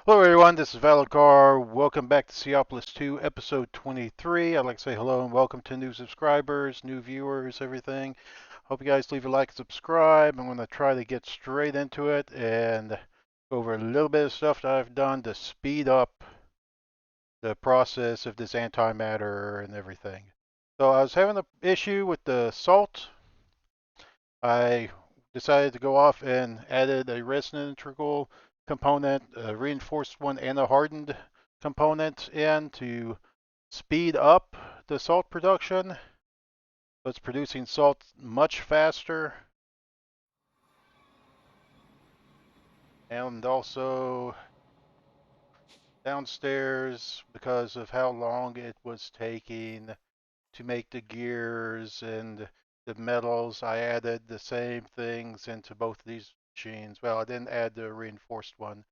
Hello everyone, this is Valakar. Welcome back to Seaopolis 2, episode 23. I'd like to say hello and welcome to new subscribers, new viewers, everything. Hope you guys leave a like and subscribe. I'm going to try to get straight into it and go over a little bit of stuff that I've done to speed up the process of this antimatter and everything. So I was having an issue with the salt. I decided to go off and added a resonant integral component, a reinforced one, and a hardened component in to speed up the salt production. So it's producing salt much faster, and also downstairs, because of how long it was taking to make the gears and the metals, I added the same things into both of these machines. Well, I didn't add the reinforced one.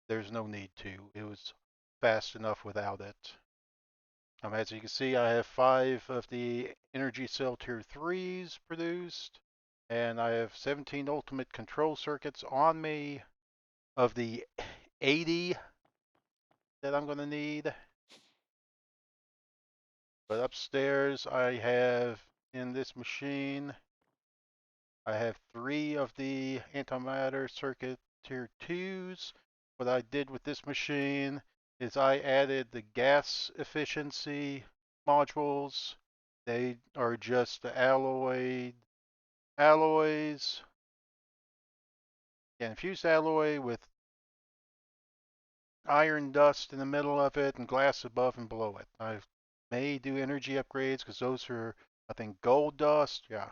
There's no need to. It was fast enough without it. As you can see, I have 5 of the Energy Cell Tier 3s produced, and I have 17 ultimate control circuits on me of the 80 that I'm going to need. But upstairs, I have in this machine, I have 3 of the antimatter circuit Tier 2s. What I did with this machine is I added the gas efficiency modules. They are just the alloys, infused alloy with iron dust in the middle of it and glass above and below it. I may do energy upgrades because those are, I think, gold dust. Yeah.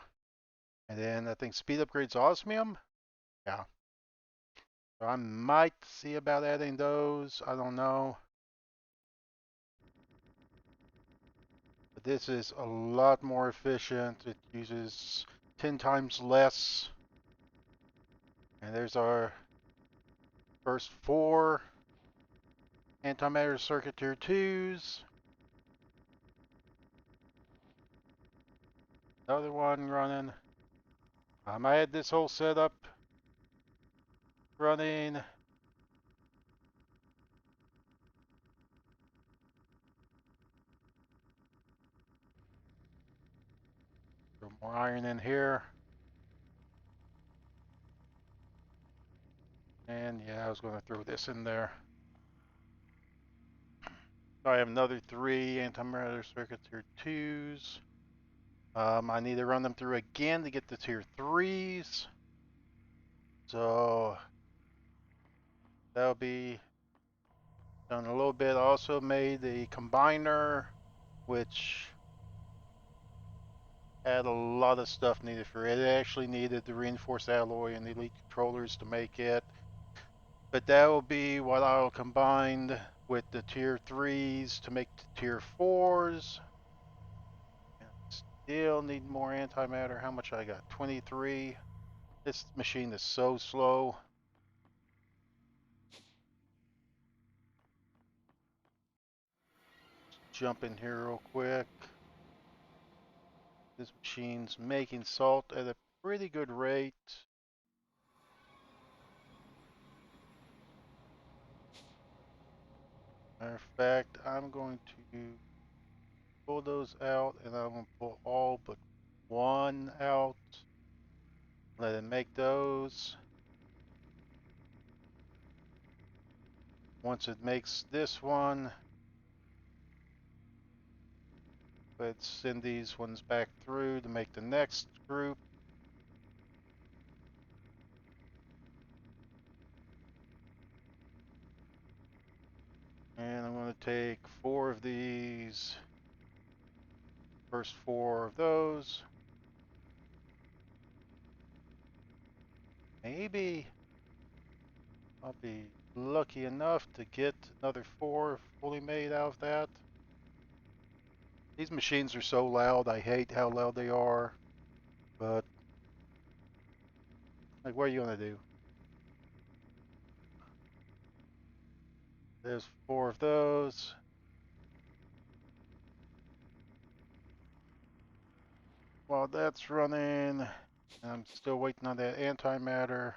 And then I think speed upgrades osmium. Yeah. So I might see about adding those. I don't know. But this is a lot more efficient. It uses 10 times less. And there's our first 4 antimatter circuit tier 2s. Another one running. I had this whole setup running. Throw more iron in here. And yeah, I was going to throw this in there. So I have another 3 antimatter circuit tier 2s. I need to run them through again to get the tier 3s. So that'll be done a little bit. I also made a combiner, which had a lot of stuff needed for it. It actually needed the reinforced alloy and the elite controllers to make it. But that will be what I'll combine with the tier 3s to make the tier 4s. And still need more antimatter. How much I got? 23. This machine is so slow. Jump in here real quick. This machine's making salt at a pretty good rate. Matter of fact, I'm going to pull those out and I'm going to pull all but one out. Let it make those. Once it makes this one, let's send these ones back through to make the next group. And I'm going to take 4 of these, first 4 of those. Maybe I'll be lucky enough to get another 4 fully made out of that. These machines are so loud, I hate how loud they are, but like, what are you going to do? There's 4 of those. While that's running, I'm still waiting on that antimatter.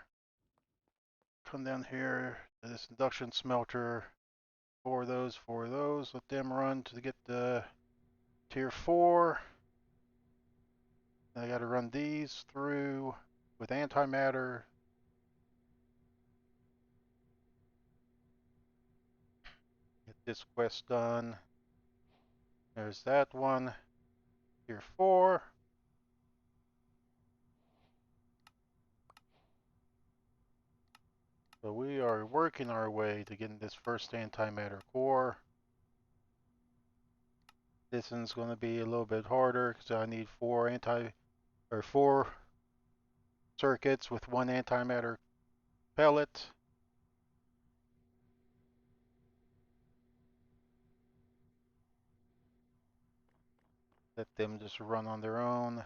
Come down here this induction smelter. Four of those. Let them run to get the tier 4. I got to run these through with antimatter. Get this quest done. There's that one. Tier 4. So we are working our way to getting this first antimatter core. This one's going to be a little bit harder because I need 4 circuits with 1 antimatter pellet. Let them just run on their own.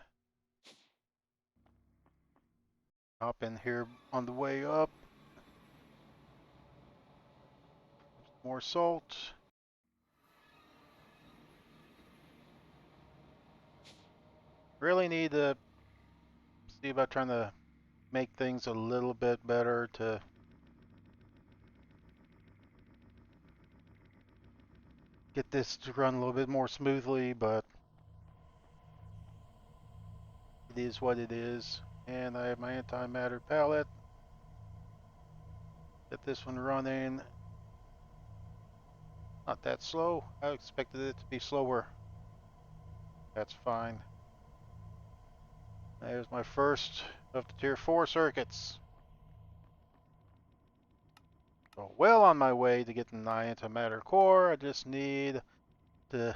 Hop in here on the way up. More salt. Really need to see about trying to make things a little bit better to get this to run a little bit more smoothly, but it is what it is. And I have my antimatter palette. Get this one running. Not that slow. I expected it to be slower. That's fine. There's my first of the tier 4 circuits. So well on my way to getting my antimatter core. I just need to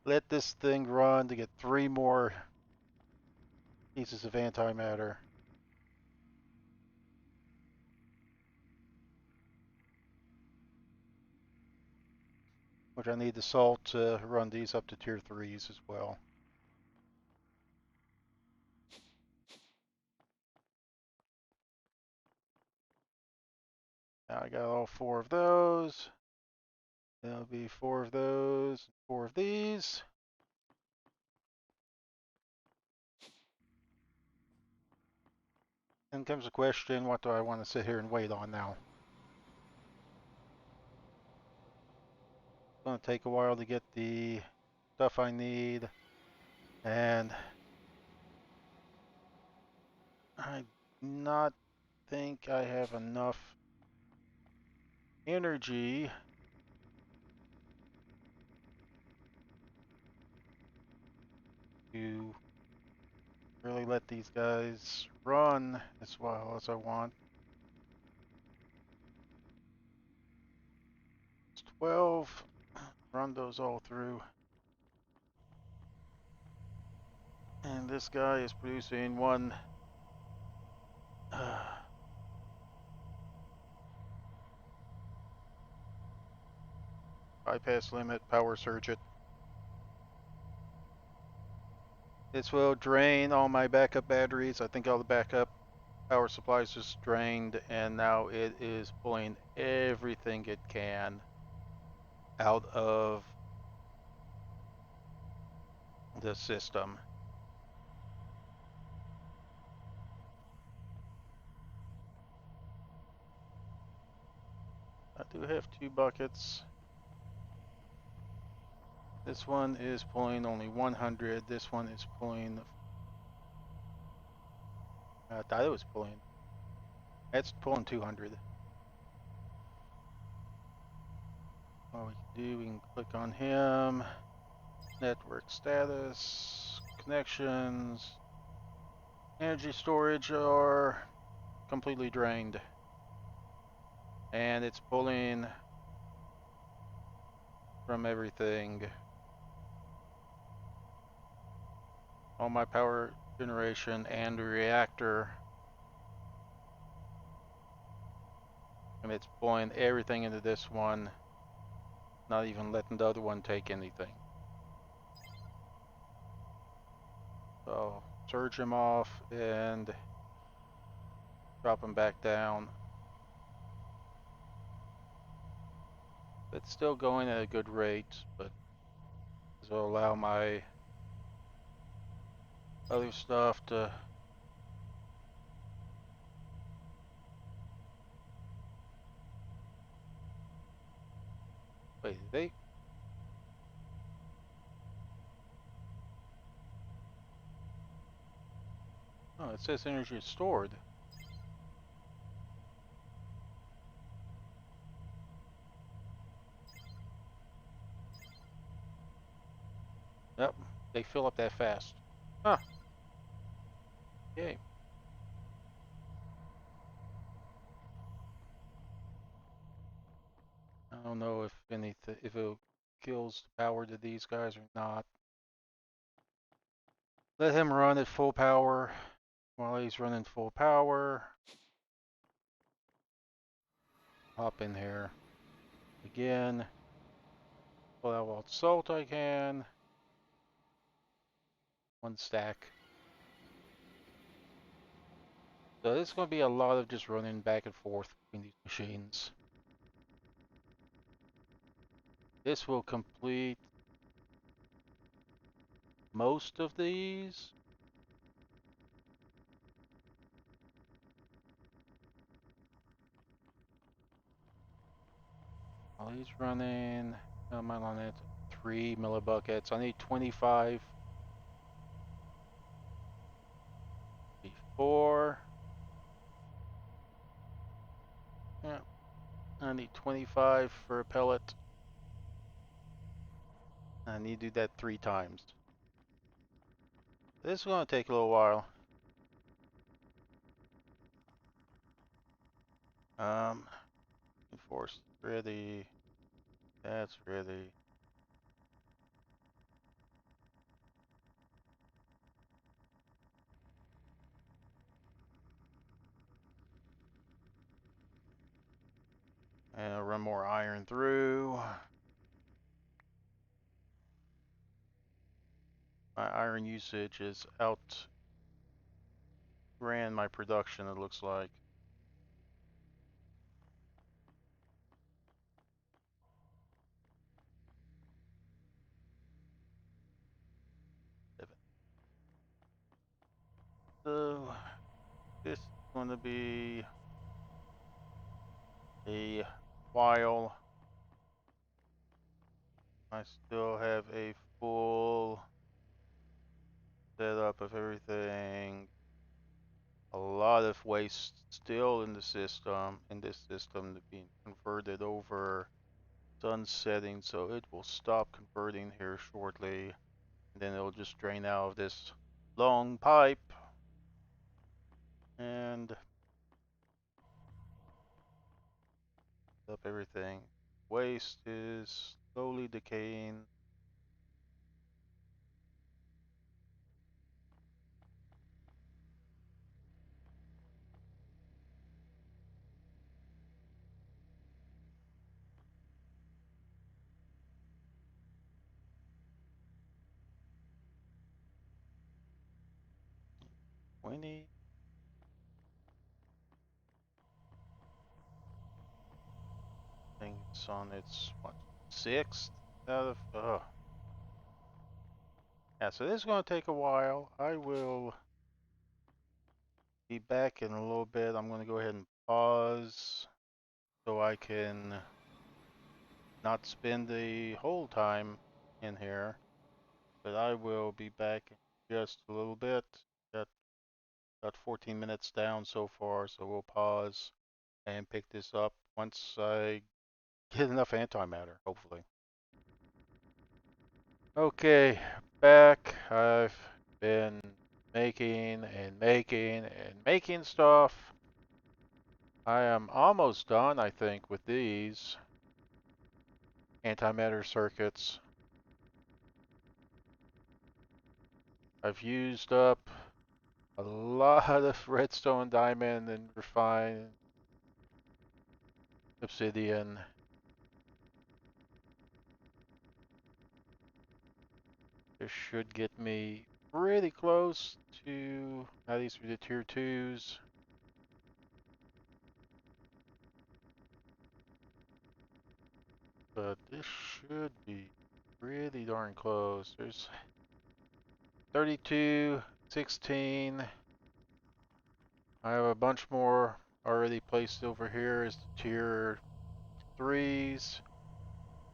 let this thing run to get 3 more pieces of antimatter. Which I need the salt to run these up to tier 3s as well. Now I got all 4 of those. There'll be 4 of those, 4 of these. Then comes the question, what do I want to sit here and wait on now? It's going to take a while to get the stuff I need. And I do not think I have enough energy to really let these guys run as well as I want. It's 12. Run those all through. And this guy is producing one bypass limit, power surge it. This will drain all my backup batteries. I think all the backup power supplies just drained, and now it is pulling everything it can out of the system. I do have 2 buckets. This one is pulling only 100. This one is pulling. I thought it was pulling. It's pulling 200. What we can do, we can click on him. Network status, connections, energy storage are completely drained. And it's pulling from everything. All my power generation and reactor. And it's pulling everything into this one, not even letting the other one take anything. So surge him off and drop him back down. It's still going at a good rate, but this will allow my other stuff to Wait, they... Oh, it says energy is stored. Yep, they fill up that fast. Huh, yay. I don't know if it kills the power to these guys or not. Let him run at full power. While he's running full power, hop in here again. Pull out all the salt I can. One stack. So this is going to be a lot of just running back and forth between these machines. This will complete most of these. While he's running, am I on it? 3 millibuckets. I need 25 before. Yeah, I need 25 for a pellet. I need to do that 3 times. This is going to take a little while. Enforce ready. That's ready. And I'll run more iron through. My iron usage is outran my production, it looks like. So this is going to be a while. I still have a full setup of everything. A lot of waste still in the system, being converted over. Sun setting, so it will stop converting here shortly. And then it'll just drain out of this long pipe. And up everything. Waste is slowly decaying. Winnie. I think it's on its, what, 6th out of, yeah, so this is going to take a while. I will be back in a little bit. I'm going to go ahead and pause so I can not spend the whole time in here. But I will be back in just a little bit. Got about 14 minutes down so far, so we'll pause and pick this up once I get enough antimatter, hopefully. Okay, back. I've been making stuff. I am almost done, I think, with these antimatter circuits. I've used up a lot of redstone, diamond, and refined obsidian. This should get me pretty close to at least for the tier 2s. But this should be pretty darn close. There's 32, 16. I have a bunch more already placed over here as the tier 3s.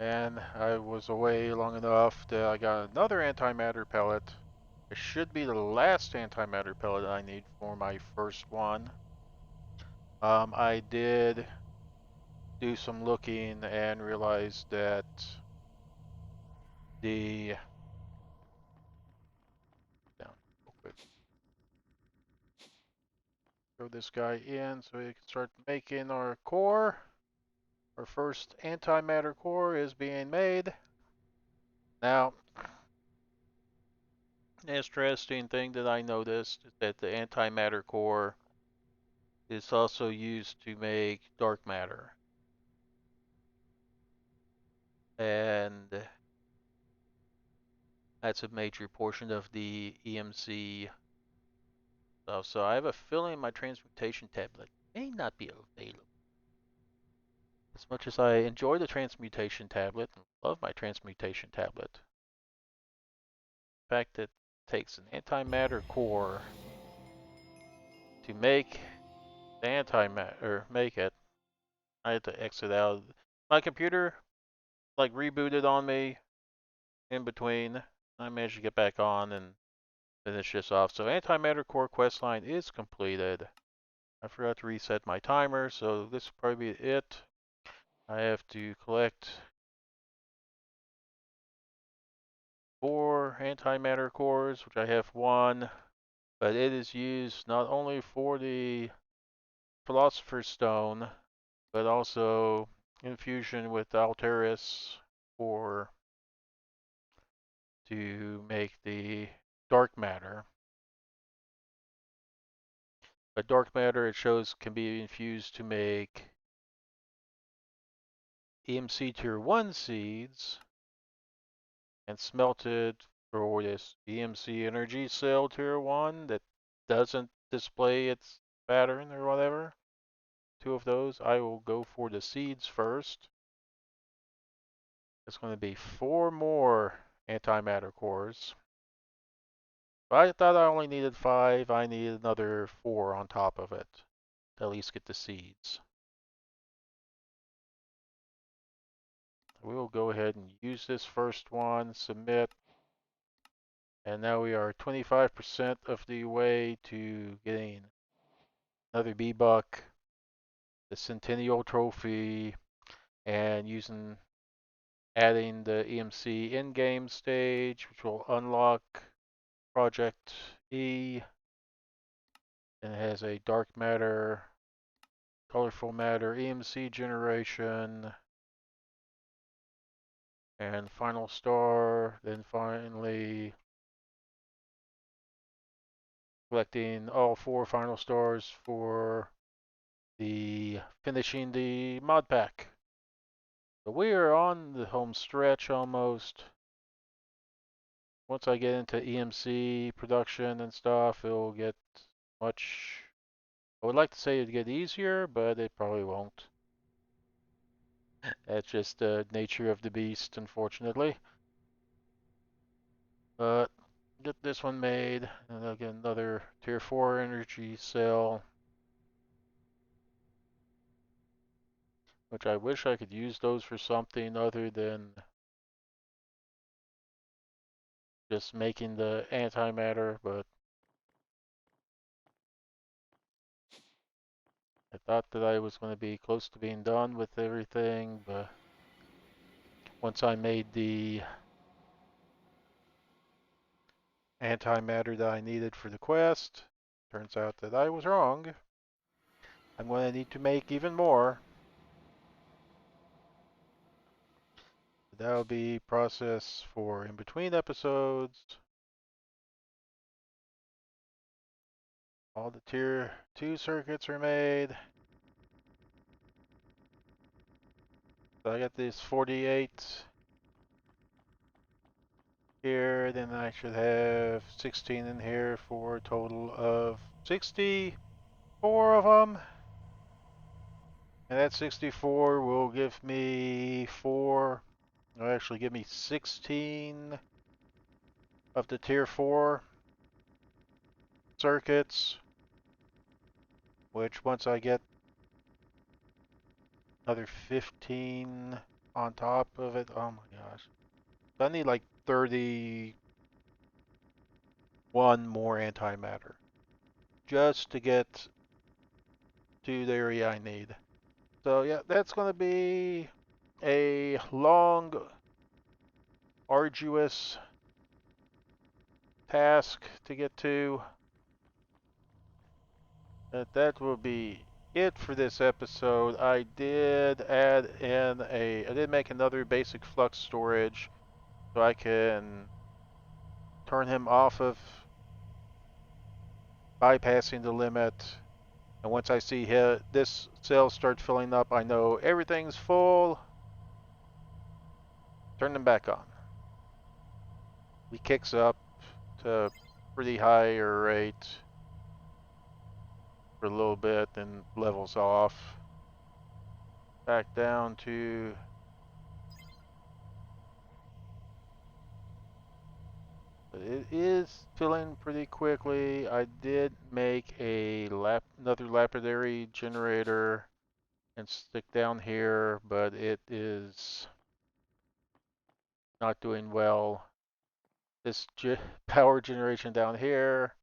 And I was away long enough that I got another antimatter pellet. It should be the last antimatter pellet I need for my first one. I did do some looking and realized that the down real quick. Throw this guy in so we can start making our core. Our first antimatter core is being made. Now, an interesting thing that I noticed is that the antimatter core is also used to make dark matter. And that's a major portion of the EMC stuff. So I have a feeling my transmutation tablet may not be available. As much as I enjoy the transmutation tablet and love my transmutation tablet, the fact that it takes an antimatter core to make the antimatter, or make it, I had to exit out. My computer like rebooted on me in between. I managed to get back on and finish this off. So antimatter core questline is completed. I forgot to reset my timer, so this will probably be it. I have to collect 4 antimatter cores, which I have 1, but it is used not only for the Philosopher's Stone, but also in fusion with Alteris for to make the dark matter. But dark matter, it shows, can be infused to make EMC Tier 1 seeds and smelted for this EMC Energy Cell Tier 1 that doesn't display its pattern or whatever. 2 of those. I will go for the seeds first. It's going to be 4 more antimatter cores. I thought I only needed 5. I need another 4 on top of it to at least get the seeds. We'll go ahead and use this first one, submit, and now we are 25% of the way to getting another B-Buck, the Centennial Trophy, and adding the EMC in-game stage, which will unlock Project E, and it has a dark matter, colorful matter, EMC generation, and final star, then finally collecting all 4 final stars for finishing the mod pack. So we are on the home stretch almost. Once I get into EMC production and stuff, it'll get much. I would like to say it'd get easier, but it probably won't. That's just the nature of the beast, unfortunately. But get this one made, and I'll get another Tier 4 energy cell, which I wish I could use those for something other than just making the antimatter, but I thought that I was going to be close to being done with everything, but once I made the antimatter that I needed for the quest, turns out that I was wrong. I'm going to need to make even more. That'll be process for in between episodes. All the tier 2 circuits are made. So I got this 48 here, then I should have 16 in here for a total of 64 of them. And that 64 will give me it'll actually give me 16 of the tier 4 circuits, which once I get another 15 on top of it. Oh my gosh. I need like 31 more antimatter just to get to the area I need. So yeah, that's going to be a long, arduous task to get to. But that will be it for this episode. I did make another basic flux storage so I can turn him off of bypassing the limit. And once I see this cell start filling up, I know everything's full. Turn them back on. He kicks up to pretty high rate for a little bit, then levels off. Back down to it is filling pretty quickly. I did make another lapidary generator and stick down here, but it is not doing well. This power generation down here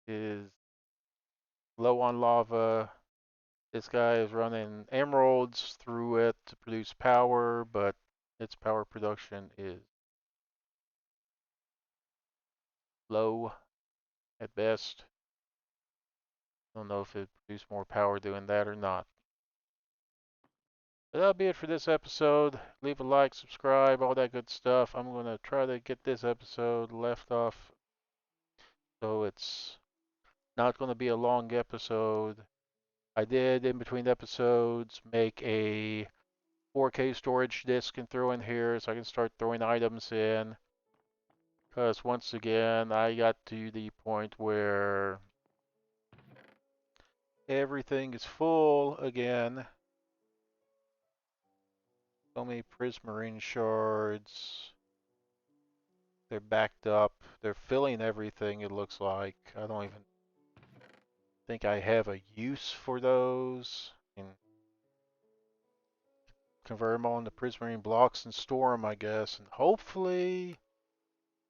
is low on lava. This guy is running emeralds through it to produce power, but its power production is low at best. Don't know if it produced more power doing that or not. But that'll be it for this episode. Leave a like, subscribe, all that good stuff. I'm going to try to get this episode left off so it's not going to be a long episode. I did, in between episodes, make a 4K storage disk and throw in here so I can start throwing items in. Because once again, I got to the point where everything is full again. So many prismarine shards. They're backed up. They're filling everything, it looks like. I don't even think I have a use for those. And convert them all into prismarine blocks and store them, I guess. And hopefully,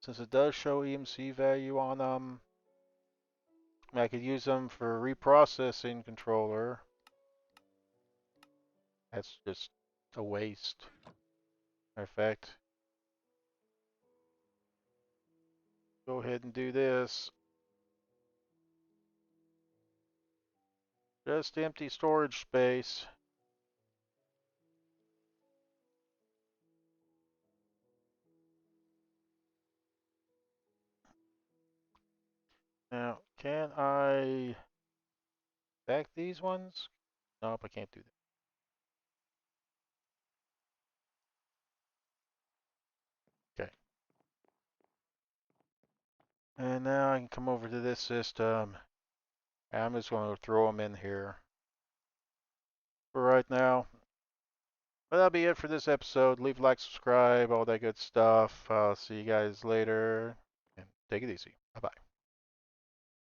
since it does show EMC value on them, I could use them for reprocessing controller. That's just a waste. Matter of fact, go ahead and do this. Just empty storage space. Now, can I back these ones? Nope, I can't do that. Okay. And now I can come over to this system. I'm just going to throw them in here for right now. But that'll be it for this episode. Leave a like, subscribe, all that good stuff. I'll see you guys later. And take it easy. Bye-bye.